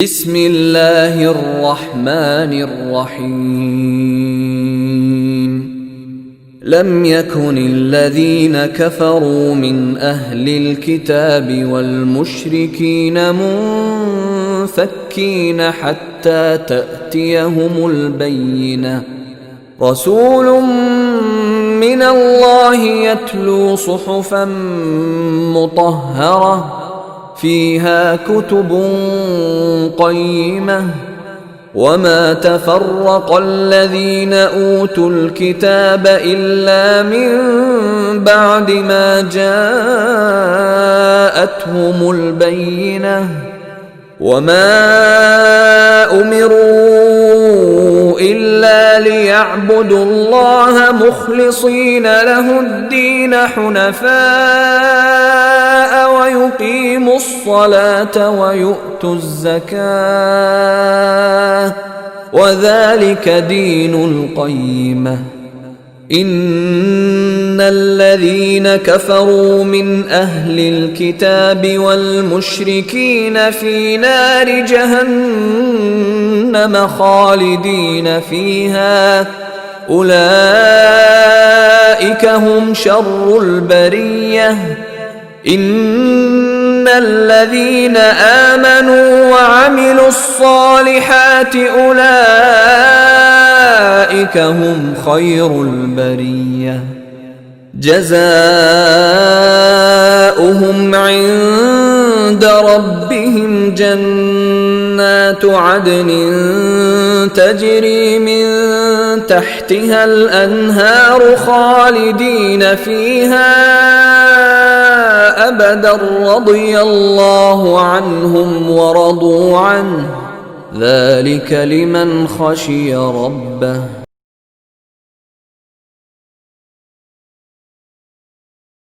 بسم الله الرحمن الرحيم لم يكن الذين كفروا من أهل الكتاب والمشركين منفكين حتى تأتيهم البينة رسول من الله يتلو صحفا مطهرة فيها كتب قيمة وما تفرق الذين أوتوا الكتاب إلا من بعد ما جاءتهم البينة وما أمروا إلا ليعبدوا الله مخلصين له الدين حنفاء ويقيموا الصلاة ويؤتوا الزكاة وذلك دين القيمة إن الذين كفروا من أهل الكتاب والمشركين في نار جهنم خالدين فيها أولئك هم شر البرية إن الذين آمنوا وعملوا الصالحات أولئك هم خير البرية جزاؤهم عند ربهم جنات عدن تجري من تحتها الأنهار خالدين فيها أبدا رضي الله عنهم ورضوا عنه ذلك لمن خشي ربه